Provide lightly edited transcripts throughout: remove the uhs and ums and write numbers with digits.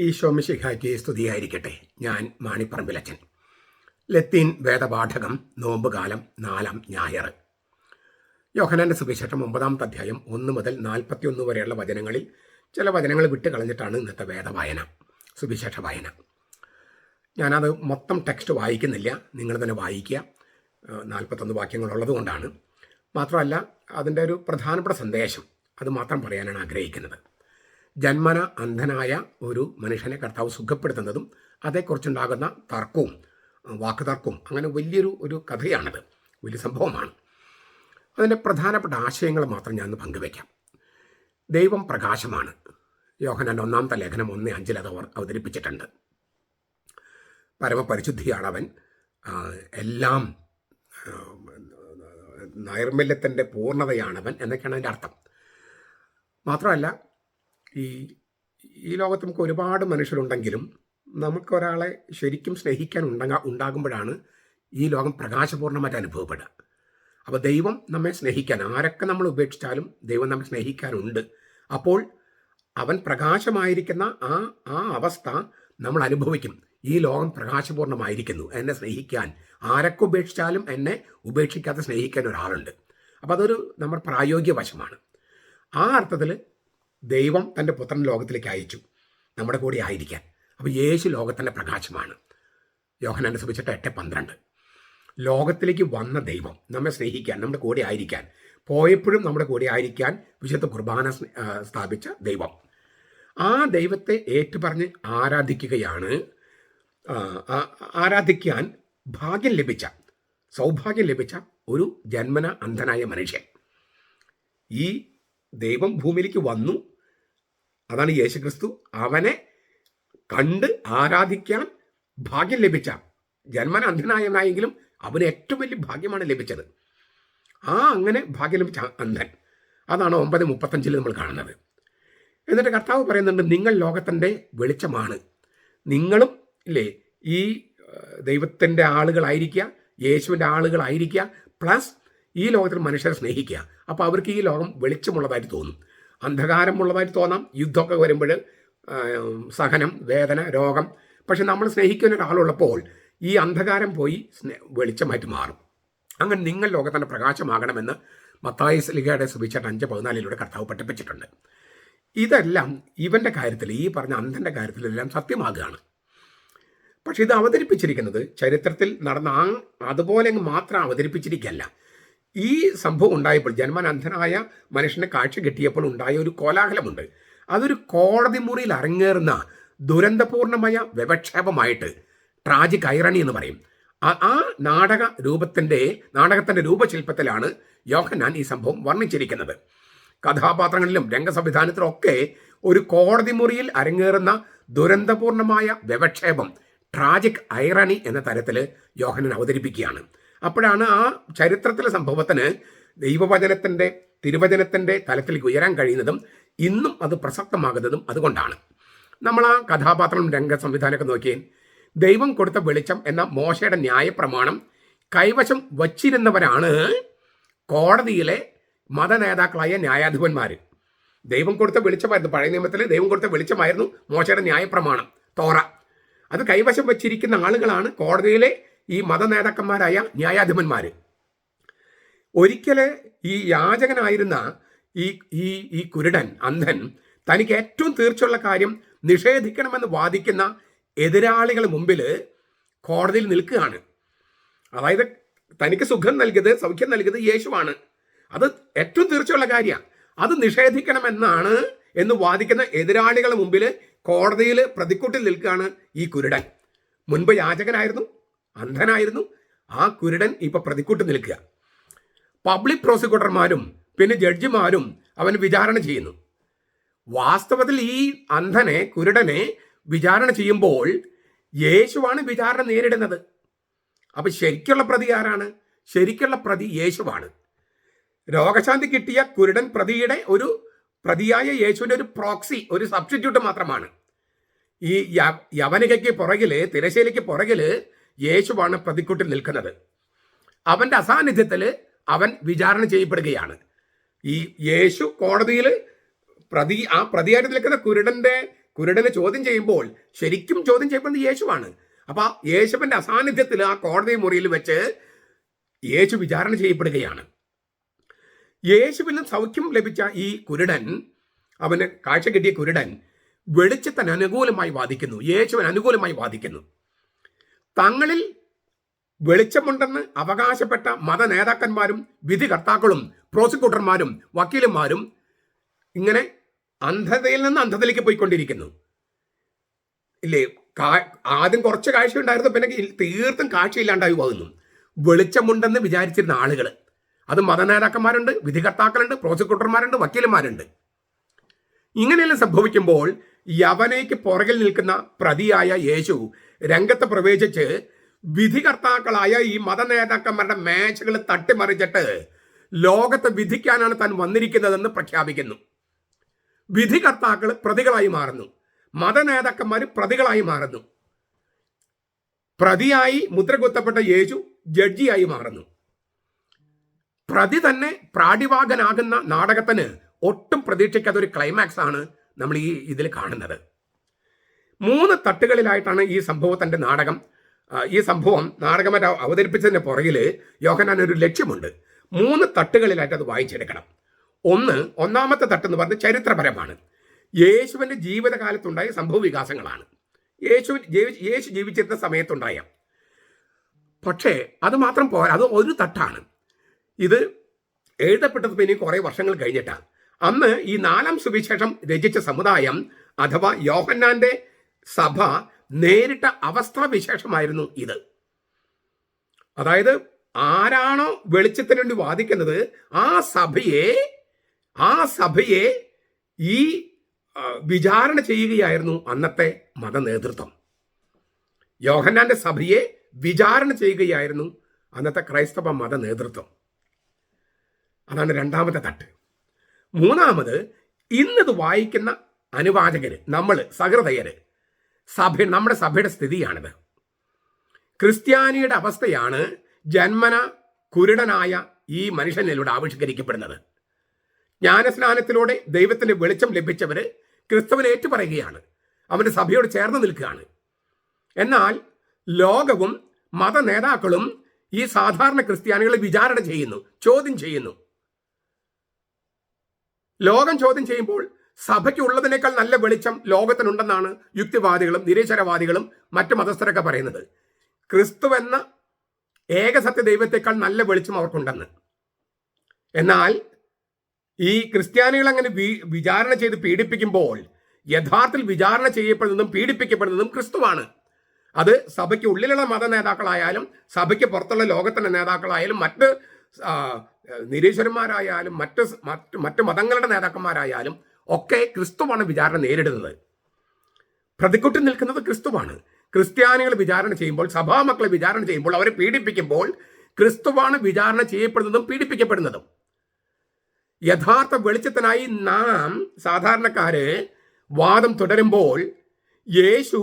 ഈശോ മിശിഹായ്ക്ക് സ്തുതിയായിരിക്കട്ടെ. ഞാൻ മാണിപ്പറമ്പിലച്ചൻ. ലത്തീൻ വേദപാഠകം നോമ്പുകാലം 4-ാം ഞായർ. യോഹന്നാന്റെ സുവിശേഷം 9-ാമത്തെ അധ്യായം 1 മുതൽ 41 വരെയുള്ള വചനങ്ങളിൽ ചില വചനങ്ങൾ വിട്ട് കളഞ്ഞിട്ടാണ് ഇന്നത്തെ വേദവായന, സുവിശേഷ വായന. ഞാനത് മൊത്തം ടെക്സ്റ്റ് വായിക്കുന്നില്ല, നിങ്ങൾ തന്നെ വായിക്കുക. 41 വാക്യങ്ങളുള്ളത് കൊണ്ടാണ്. മാത്രമല്ല, അതിൻ്റെ ഒരു പ്രധാനപ്പെട്ട സന്ദേശം അത് മാത്രം പറയാനാണ് ആഗ്രഹിക്കുന്നത്. ജന്മന അന്ധനായ ഒരു മനുഷ്യനെ കർത്താവ് സുഖപ്പെടുത്തുന്നതും അതേക്കുറിച്ചുണ്ടാകുന്ന തർക്കവും വാക്കുതർക്കവും, അങ്ങനെ വലിയൊരു കഥയാണത്, വലിയ സംഭവമാണ്. അതിൻ്റെ പ്രധാനപ്പെട്ട ആശയങ്ങൾ മാത്രം ഞാൻ പങ്കുവയ്ക്കാം. ദൈവം പ്രകാശമാണ്. യോഹന്നാൻ 1-ാമത്തെ ലേഖനം 1:5 അത് അവതരിപ്പിച്ചിട്ടുണ്ട്. പരമപരിശുദ്ധിയാണവൻ, എല്ലാം നൈർമല്യത്തിൻ്റെ പൂർണ്ണതയാണവൻ എന്നൊക്കെയാണ് അതിൻ്റെ അർത്ഥം. മാത്രമല്ല, ഈ ലോകത്ത് നമുക്ക് ഒരുപാട് മനുഷ്യരുണ്ടെങ്കിലും നമുക്കൊരാളെ ശരിക്കും സ്നേഹിക്കാൻ ഉണ്ടാകുമ്പോഴാണ് ഈ ലോകം പ്രകാശപൂർണ്ണമായിട്ട് അനുഭവപ്പെടുക. അപ്പോൾ ദൈവം നമ്മെ സ്നേഹിക്കാൻ, ആരൊക്കെ നമ്മൾ ഉപേക്ഷിച്ചാലും ദൈവം നമ്മെ സ്നേഹിക്കാനുണ്ട്. അപ്പോൾ അവൻ പ്രകാശമായിരിക്കുന്ന ആ അവസ്ഥ നമ്മൾ അനുഭവിക്കും. ഈ ലോകം പ്രകാശപൂർണ്ണമായിരിക്കുന്നു, എന്നെ സ്നേഹിക്കാൻ ആരൊക്കെ ഉപേക്ഷിച്ചാലും എന്നെ ഉപേക്ഷിക്കാതെ സ്നേഹിക്കാൻ ഒരാളുണ്ട്. അപ്പോൾ അതൊരു നമ്മുടെ പ്രായോഗിക വശമാണ്. ആ അർത്ഥത്തിൽ ദൈവം തൻ്റെ പുത്രൻ ലോകത്തിലേക്ക് അയച്ചു നമ്മുടെ കൂടെ ആയിരിക്കാൻ. അപ്പോൾ യേശു ലോകത്തിൻ്റെ പ്രകാശമാണ്. യോഹന്നാന്റെ സുവിശേഷം 8:12. ലോകത്തിലേക്ക് വന്ന ദൈവം നമ്മെ സ്നേഹിക്കാൻ, നമ്മുടെ കൂടെ ആയിരിക്കാൻ, പോയപ്പോഴും നമ്മുടെ കൂടെ ആയിരിക്കാൻ വിശുദ്ധ കുർബാന സ്ഥാപിച്ച ദൈവം. ആ ദൈവത്തെ ഏറ്റുപറഞ്ഞ് ആരാധിക്കാൻ സൗഭാഗ്യം ലഭിച്ച ഒരു ജന്മന അന്ധനായ മനുഷ്യൻ. ഈ ദൈവം ഭൂമിയിലേക്ക് വന്നു, അതാണ് യേശുക്രിസ്തു. അവനെ കണ്ട് ആരാധിക്കാൻ ഭാഗ്യം ലഭിച്ച, ജന്മന അന്ധനായവനായെങ്കിലും അവന് ഏറ്റവും വലിയ ഭാഗ്യമാണ് ലഭിച്ചത്. അങ്ങനെ ഭാഗ്യം ലഭിച്ച അന്ധൻ, അതാണ് 9:35 നമ്മൾ കാണുന്നത്. എന്നിട്ട് കർത്താവ് പറയുന്നുണ്ട്, നിങ്ങൾ ലോകത്തിൻ്റെ വെളിച്ചമാണ്. നിങ്ങളും ഇല്ലേ ഈ ദൈവത്തിൻ്റെ ആളുകളായിരിക്കുക, യേശുവിൻ്റെ ആളുകളായിരിക്കുക, പ്ലസ് ഈ ലോകത്തിൽ മനുഷ്യരെ സ്നേഹിക്കുക. അപ്പോൾ അവർക്ക് ഈ ലോകം വെളിച്ചമുള്ളതായിട്ട് തോന്നും, അന്ധകാരമുള്ളതായിട്ട് തോന്നാം. യുദ്ധമൊക്കെ വരുമ്പോൾ സഹനം, വേദന, രോഗം. പക്ഷെ നമ്മൾ സ്നേഹിക്കുന്ന ഒരാളുള്ളപ്പോൾ ഈ അന്ധകാരം പോയി വെളിച്ചമായിട്ട് മാറും. അങ്ങനെ നിങ്ങൾ ലോകത്തിൻ്റെ പ്രകാശമാകണമെന്ന് മത്തായി ശ്ലീഹയുടെ സുവിശേഷം 5:14 കർത്താവ് പഠിപ്പിച്ചിട്ടുണ്ട്. ഇതെല്ലാം ഇവൻ്റെ കാര്യത്തിൽ, ഈ പറഞ്ഞ അന്ധൻ്റെ കാര്യത്തിലെല്ലാം സത്യമാകുകയാണ്. പക്ഷെ ഇത് അവതരിപ്പിച്ചിരിക്കുന്നത് ചരിത്രത്തിൽ നടന്ന അതുപോലെ മാത്രം അവതരിപ്പിച്ചിരിക്കുകയല്ല. ഈ സംഭവം ഉണ്ടായപ്പോൾ, ജന്മനന്ധനായ മനുഷ്യനെ കാഴ്ച കിട്ടിയപ്പോൾ ഉണ്ടായ ഒരു കോലാഹലമുണ്ട്. അതൊരു കോടതി മുറിയിൽ അരങ്ങേറുന്ന ദുരന്തപൂർണമായ വ്യവക്ഷേപമായിട്ട്, ട്രാജിക് ഐറണി എന്ന് പറയും. ആ നാടകത്തിൻ്റെ രൂപശില്പത്തിലാണ് യോഹന്നാൻ ഈ സംഭവം വർണ്ണിച്ചിരിക്കുന്നത്. കഥാപാത്രങ്ങളിലും രംഗസംവിധാനത്തിലും ഒക്കെ ഒരു കോടതി മുറിയിൽ അരങ്ങേറുന്ന ദുരന്തപൂർണമായ വ്യവക്ഷേപം, ട്രാജിക് ഐറണി എന്ന തരത്തിൽ യോഹന്നാൻ അവതരിപ്പിക്കുകയാണ്. അപ്പോഴാണ് ആ ചരിത്രത്തിലെ സംഭവത്തിന് ദൈവവചനത്തിൻ്റെ, തിരുവചനത്തിൻ്റെ തലത്തിലേക്ക് ഉയരാൻ കഴിയുന്നതും ഇന്നും അത് പ്രസക്തമാകുന്നതും അതുകൊണ്ടാണ്. നമ്മൾ ആ കഥാപാത്രം, രംഗ സംവിധാനമൊക്കെ നോക്കിയാൽ, ദൈവം കൊടുത്ത വെളിച്ചം എന്ന മോശയുടെ ന്യായപ്രമാണം കൈവശം വച്ചിരുന്നവരാണ് കോടതിയിലെ മതനേതാക്കളായ ന്യായാധിപന്മാർ. ദൈവം കൊടുത്ത വെളിച്ചമായിരുന്നു, പഴയ നിയമത്തിൽ ദൈവം കൊടുത്ത വെളിച്ചമായിരുന്നു മോശയുടെ ന്യായപ്രമാണം, തോറ. അത് കൈവശം വച്ചിരിക്കുന്ന ആളുകളാണ് കോടതിയിലെ ഈ മതനേതാക്കന്മാരായ ന്യായാധിപന്മാർ. ഒരിക്കൽ ഈ യാചകനായിരുന്ന ഈ കുരുടൻ, അന്ധൻ, തനിക്ക് ഏറ്റവും തീർച്ചയുള്ള കാര്യം നിഷേധിക്കണമെന്ന് വാദിക്കുന്ന എതിരാളികളുടെ മുമ്പിൽ കോടതിയിൽ നിൽക്കുകയാണ്. അതായത് തനിക്ക് സൗഖ്യം നൽകിയത് യേശുവാണ്, അത് ഏറ്റവും തീർച്ചയുള്ള കാര്യമാണ്, അത് നിഷേധിക്കണമെന്നാണ് എന്ന് വാദിക്കുന്ന എതിരാളികളുടെ മുമ്പിൽ കോടതിയിൽ പ്രതിക്കൂട്ടിൽ നിൽക്കുകയാണ് ഈ കുരുടൻ. മുൻപ് യാചകനായിരുന്നു, അന്ധനായിരുന്നു. ആ കുരുടൻ ഇപ്പൊ പ്രതിക്കൂട്ടിൽ നിൽക്കുക. പബ്ലിക് പ്രോസിക്യൂട്ടർമാരും പിന്നെ ജഡ്ജിമാരും അവന് വിചാരണ ചെയ്യുന്നു. വാസ്തവത്തിൽ ഈ അന്ധനെ, കുരുടനെ വിചാരണ ചെയ്യുമ്പോൾ യേശുവാണ് വിചാരണ നേരിടുന്നത്. അപ്പൊ ശരിക്കുള്ള പ്രതി ആരാണ്? ശരിക്കുള്ള പ്രതി യേശുവാണ്. രോഗശാന്തി കിട്ടിയ കുരുടൻ പ്രതിയായ യേശുവിൻ്റെ ഒരു പ്രോക്സി, ഒരു സബ്സ്റ്റിറ്റ്യൂട്ട് മാത്രമാണ്. ഈ യവനികയ്ക്ക് പുറകില്, തിരശ്ശീലയ്ക്ക് പുറകില് യേശുവാണ് പ്രതിക്കൂട്ടിൽ നിൽക്കുന്നത്. അവൻ്റെ അസാന്നിധ്യത്തിൽ അവൻ വിചാരണ ചെയ്യപ്പെടുകയാണ്. ഈ യേശു കോടതിയിൽ പ്രതിയായിട്ട് നിൽക്കുന്ന കുരുടൻ്റെ കുരുടനെ ചോദ്യം ചെയ്യുമ്പോൾ ശരിക്കും ചോദ്യം ചെയ്യപ്പെടുന്നത് യേശുവാണ്. അപ്പൊ യേശുവിന്റെ അസാന്നിധ്യത്തിൽ ആ കോടതി മുറിയിൽ വെച്ച് യേശു വിചാരണ ചെയ്യപ്പെടുകയാണ്. യേശുവിൽ നിന്ന് സൗഖ്യം ലഭിച്ച ഈ കുരുടൻ, അവന് കാഴ്ച കിട്ടിയ കുരുടൻ വെളിച്ചത്തിന് അനുകൂലമായി വാദിക്കുന്നു, യേശുവിന് അനുകൂലമായി വാദിക്കുന്നു. തങ്ങളിൽ വെളിച്ചമുണ്ടെന്ന് അവകാശപ്പെട്ട മത നേതാക്കന്മാരും വിധികർത്താക്കളും പ്രോസിക്യൂട്ടർമാരും വക്കീലന്മാരും ഇങ്ങനെ അന്ധതയിൽ നിന്ന് അന്ധതയിലേക്ക് പോയിക്കൊണ്ടിരിക്കുന്നു. ഇല്ലേ, ആദ്യം കുറച്ച് കാഴ്ച ഉണ്ടായിരുന്നു, പിന്നെ തീർത്തും കാഴ്ചയില്ലാണ്ടായി പോകുന്നു. വെളിച്ചമുണ്ടെന്ന് വിചാരിച്ചിരുന്ന ആളുകൾ, അത് മതനേതാക്കന്മാരുണ്ട്, വിധികർത്താക്കളുണ്ട്, പ്രോസിക്യൂട്ടർമാരുണ്ട്, വക്കീലന്മാരുണ്ട്. ഇങ്ങനെയെല്ലാം സംഭവിക്കുമ്പോൾ യവനയ്ക്ക് പുറകിൽ നിൽക്കുന്ന പ്രതിയായ യേശു രംഗത്ത് പ്രവേശിച്ച് വിധികർത്താക്കളായ ഈ മതനേതാക്കന്മാരുടെ മേശകൾ തട്ടിമറിച്ചിട്ട് ലോകത്തെ വിധിക്കാനാണ് താൻ വന്നിരിക്കുന്നതെന്ന് പ്രഖ്യാപിക്കുന്നു. വിധികർത്താക്കൾ പ്രതികളായി മാറുന്നു, മതനേതാക്കന്മാർ പ്രതികളായി മാറുന്നു. പ്രതിയായി മുദ്രകുത്തപ്പെട്ട യേശു ജഡ്ജിയായി മാറുന്നു. പ്രതി തന്നെ പ്രാടിവാകനാകുന്ന നാടകത്തിന് ഒട്ടും പ്രതീക്ഷിക്കാത്ത ഒരു ക്ലൈമാക്സ് ആണ് നമ്മൾ ഇതിൽ കാണുന്നത്. 3 തട്ടുകളിലായിട്ടാണ് ഈ സംഭവം നാടകമായിട്ട് അവതരിപ്പിച്ചതിന് പുറകിൽ യോഹന്നാൻ ഒരു ലക്ഷ്യമുണ്ട്. 3 തട്ടുകളിലായിട്ട് അത് വായിച്ചെടുക്കണം. ഒന്നാമത്തെ തട്ട് എന്ന് പറഞ്ഞാൽ ചരിത്രപരമാണ്. യേശുവിൻ്റെ ജീവിതകാലത്തുണ്ടായ സംഭവ വികാസങ്ങളാണ്, യേശു ജീവിച്ചിരുന്ന സമയത്തുണ്ടായ. പക്ഷേ അത് മാത്രം പോരാ, അത് ഒരു തട്ടാണ്. ഇത് എഴുതപ്പെട്ടത് പിന്നെ കുറേ വർഷങ്ങൾ കഴിഞ്ഞിട്ടാണ്. അന്ന് ഈ 4-ാം സുവിശേഷം രചിച്ച സമുദായം അഥവാ യോഹന്നാന്റെ സഭ നേരിട്ട അവസ്ഥാവിശേഷമായിരുന്നു ഇത്. അതായത് ആരാണോ വെളിച്ചത്തിന് വേണ്ടി വാദിക്കുന്നത് ആ സഭയെ ഈ വിചാരണ ചെയ്യുകയായിരുന്നു അന്നത്തെ മതനേതൃത്വം. യോഹന്നാന്റെ സഭയെ വിചാരണ ചെയ്യുകയായിരുന്നു അന്നത്തെ ക്രൈസ്തവ മതനേതൃത്വം. അതാണ് 2ാമത്തെ തട്ട്. 3ാമത്, ഇന്നത് വായിക്കുന്ന അനുവാചകര്, നമ്മൾ സഹൃദയര്, നമ്മുടെ സഭയുടെ സ്ഥിതിയാണിത്. ക്രിസ്ത്യാനിയുടെ അവസ്ഥയാണ് ജന്മന കുരുടനായ ഈ മനുഷ്യനിലൂടെ ആവിഷ്കരിക്കപ്പെടുന്നത്. ജ്ഞാനസ്നാനത്തിലൂടെ ദൈവത്തിന്റെ വെളിച്ചം ലഭിച്ചവര് ക്രിസ്തുവിനെ ഏറ്റുപറയുകയാണ്, അവന്റെ സഭയോട് ചേർന്ന് നിൽക്കുകയാണ്. എന്നാൽ ലോകവും മത നേതാക്കളും ഈ സാധാരണ ക്രിസ്ത്യാനികളെ വിചാരണ ചെയ്യുന്നു, ചോദ്യം ചെയ്യുന്നു. ലോകം ചോദ്യം ചെയ്യുമ്പോൾ സഭയ്ക്ക് ഉള്ളതിനേക്കാൾ നല്ല വെളിച്ചം ലോകത്തിനുണ്ടെന്നാണ് യുക്തിവാദികളും നിരീശ്വരവാദികളും മറ്റു മതസ്ഥരൊക്കെ പറയുന്നത്. ക്രിസ്തു എന്ന ഏകസത്യ ദൈവത്തെക്കാൾ നല്ല വെളിച്ചം അവർക്കുണ്ടെന്ന്. എന്നാൽ ഈ ക്രിസ്ത്യാനികൾ അങ്ങനെ വിചാരണ ചെയ്ത് പീഡിപ്പിക്കുമ്പോൾ യഥാർത്ഥത്തിൽ വിചാരണ ചെയ്യപ്പെടുന്നതും പീഡിപ്പിക്കപ്പെടുന്നതും ക്രിസ്തുവാണ്. അത് സഭയ്ക്ക് ഉള്ളിലുള്ള മത നേതാക്കളായാലും സഭയ്ക്ക് പുറത്തുള്ള ലോകത്തിന്റെ നേതാക്കളായാലും മറ്റ് നിരീശ്വരന്മാരായാലും മറ്റ് മതങ്ങളുടെ നേതാക്കന്മാരായാലും ഒക്കെ ക്രിസ്തുവാണ് വിചാരണ നേരിടുന്നത്. പ്രതിക്കൂട്ടിൽ നിൽക്കുന്നത് ക്രിസ്തുവാണ്. ക്രിസ്ത്യാനികൾ വിചാരണ ചെയ്യുമ്പോൾ, സഭാമക്കളെ വിചാരണ ചെയ്യുമ്പോൾ, അവരെ പീഡിപ്പിക്കുമ്പോൾ ക്രിസ്തുവാണ് വിചാരണ ചെയ്യപ്പെടുന്നതും പീഡിപ്പിക്കപ്പെടുന്നതും. യഥാർത്ഥ വെളിച്ചത്തിനായി നാം സാധാരണക്കാര് വാദം തുടരുമ്പോൾ യേശു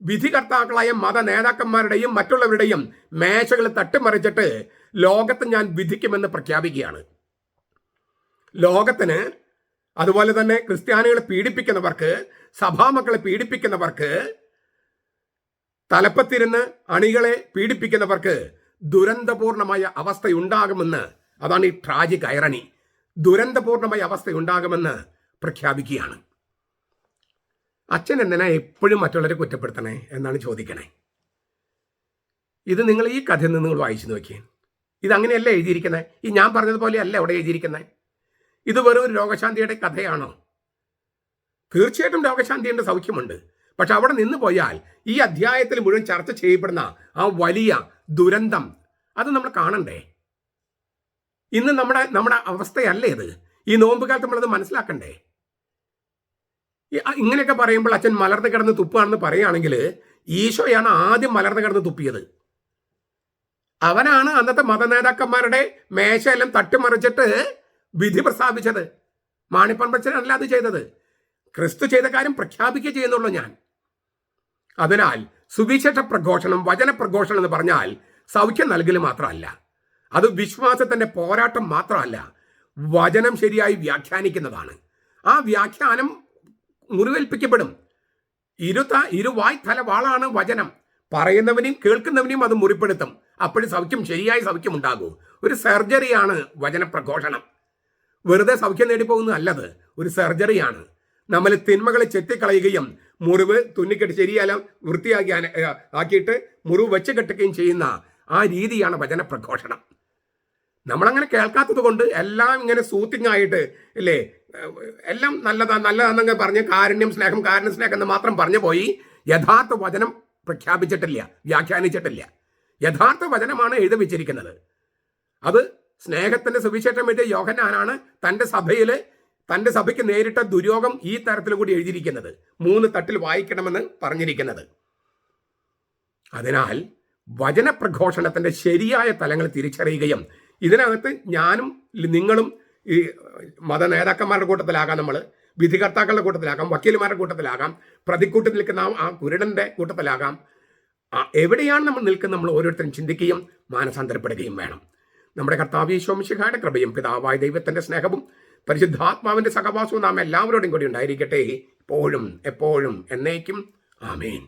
വിധികർത്താക്കളായ മത നേതാക്കന്മാരുടെയും മറ്റുള്ളവരുടെയും മേശകൾ തട്ടിമറിച്ചിട്ട് ലോകത്തെ ഞാൻ വിധിക്കുമെന്ന് പ്രഖ്യാപിക്കുകയാണ്. ലോകത്തിന്, അതുപോലെ തന്നെ ക്രിസ്ത്യാനികളെ പീഡിപ്പിക്കുന്നവർക്ക്, സഭാമക്കളെ പീഡിപ്പിക്കുന്നവർക്ക്, തലപ്പത്തിരുന്ന് അണികളെ പീഡിപ്പിക്കുന്നവർക്ക് ദുരന്തപൂർണമായ അവസ്ഥയുണ്ടാകുമെന്ന്, അതാണ് ഈ ട്രാജിക് ഐറണി, ദുരന്തപൂർണമായ അവസ്ഥയുണ്ടാകുമെന്ന് പ്രഖ്യാപിക്കുകയാണ്. അച്ഛൻ എന്തിനാ എപ്പോഴും മറ്റുള്ളവരെ കുറ്റപ്പെടുത്തണേ എന്നാണ് ചോദിക്കണേ. ഇത് നിങ്ങൾ ഈ കഥയിൽ നിന്ന് നിങ്ങൾ വായിച്ചു നോക്കിയേ. ഇതങ്ങനെയല്ല എഴുതിയിരിക്കുന്നത്. ഈ ഞാൻ പറഞ്ഞതുപോലെയല്ല അവിടെ എഴുതിയിരിക്കുന്നത്. ഇത് വെറും ഒരു രോഗശാന്തിയുടെ കഥയാണോ? തീർച്ചയായിട്ടും രോഗശാന്തിയുടെ സൗഖ്യമുണ്ട്. പക്ഷെ അവിടെ നിന്ന് പോയാൽ ഈ അധ്യായത്തിൽ മുഴുവൻ ചർച്ച ചെയ്യപ്പെടുന്ന ആ വലിയ ദുരന്തം അത് നമ്മൾ കാണണ്ടേ? ഇന്ന് നമ്മുടെ അവസ്ഥയല്ലേ ഇത്? ഈ നോമ്പുകാലത്ത് നമ്മളത് മനസ്സിലാക്കണ്ടേ? ഇങ്ങനെയൊക്കെ പറയുമ്പോൾ അച്ഛൻ മലർന്ന് കിടന്ന് തുപ്പാണെന്ന് പറയുകയാണെങ്കിൽ ഈശോയാണ് ആദ്യം മലർന്ന് കിടന്ന് തുപ്പിയത്. അവനാണ് അന്നത്തെ മതനേതാക്കന്മാരുടെ മേശയെല്ലാം തട്ടിമറിച്ചിട്ട് വിധി പ്രസ്താവിച്ചത്. മാണിപ്പമ്പച്ചനല്ല അത് ചെയ്തത്. ക്രിസ്തു ചെയ്ത കാര്യം പ്രഖ്യാപിക്കുക ചെയ്യുന്നുള്ളൂ ഞാൻ. അതിനാൽ സുവിശേഷ പ്രഘോഷണം, വചന പ്രഘോഷണം എന്ന് പറഞ്ഞാൽ സൗഖ്യം നൽകൽ മാത്രമല്ല, അത് വിശ്വാസത്തിന്റെ പോരാട്ടം മാത്രമല്ല, വചനം ശരിയായി വ്യാഖ്യാനിക്കുന്നതാണ്. ആ വ്യാഖ്യാനം മുറിവേൽപ്പിക്കപ്പെടും. ഇരുവായ് തലവാളാണ് വചനം. പറയുന്നവനെയും കേൾക്കുന്നവനെയും അത് മുറിപ്പെടുത്തും. അപ്പോഴും സൗഖ്യം, ശരിയായ സൗഖ്യം ഉണ്ടാകൂ. ഒരു സർജറിയാണ് വചനപ്രഘോഷണം. വെറുതെ സൗഖ്യം നേടിപ്പോകുന്നതല്ലത്, ഒരു സർജറിയാണ്. നമ്മൾ തിന്മകളെ ചെത്തിക്കളയുകയും മുറിവ് തുന്നിക്കെട്ട് ശരിയാല വൃത്തിയാക്കി ആക്കിയിട്ട് മുറിവ് വെച്ച് കെട്ടുകയും ചെയ്യുന്ന ആ രീതിയാണ് വചനപ്രഘോഷണം. നമ്മളങ്ങനെ കേൾക്കാത്തത് കൊണ്ട് എല്ലാം ഇങ്ങനെ സൂത്തിങ് ആയിട്ട് അല്ലേ, എല്ലാം നല്ലതാന്നൊക്കെ പറഞ്ഞ് കാരുണ്യം സ്നേഹം എന്ന് മാത്രം പറഞ്ഞു പോയി. യഥാർത്ഥ വചനം പ്രഖ്യാപിച്ചിട്ടില്ല, വ്യാഖ്യാനിച്ചിട്ടില്ല. യഥാർത്ഥ വചനമാണ് എഴുതി വെച്ചിരിക്കുന്നത്. അത് സ്നേഹത്തിന്റെ സുവിശേഷം എഴുതിയ യോഹന്നാനാണ് തന്റെ സഭയ്ക്ക് നേരിട്ട ദുര്യോഗം ഈ തരത്തിൽ കൂടി എഴുതിയിരിക്കുന്നത്, 3 തട്ടിൽ വായിക്കണമെന്ന് പറഞ്ഞിരിക്കുന്നത്. അതിനാൽ വചനപ്രഘോഷണത്തിന്റെ ശരിയായ തലങ്ങൾ തിരിച്ചറിയുകയും ഇതിനകത്ത് ഞാനും നിങ്ങളും ഈ മത നേതാക്കന്മാരുടെ കൂട്ടത്തിലാകാം, നമ്മൾ വിധികർത്താക്കളുടെ കൂട്ടത്തിലാകാം, വക്കീലുമാരുടെ കൂട്ടത്തിലാകാം, പ്രതിക്കൂട്ടി നിൽക്കുന്ന ആ കുരുടന്റെ കൂട്ടത്തിലാകാം. എവിടെയാണ് നമ്മൾ നിൽക്കുന്നത് നമ്മൾ ഓരോരുത്തരും ചിന്തിക്കുകയും മാനസാന്തരപ്പെടുകയും വേണം. നമ്മുടെ കർത്താവ് യേശു മിശിഹായുടെ കൃപയും പിതാവായ ദൈവത്തിന്റെ സ്നേഹവും പരിശുദ്ധാത്മാവിന്റെ സഹവാസവും നാം എല്ലാവരോടും കൂടി ഉണ്ടായിരിക്കട്ടെ, എപ്പോഴും എപ്പോഴും എന്നേക്കും. ആമേൻ.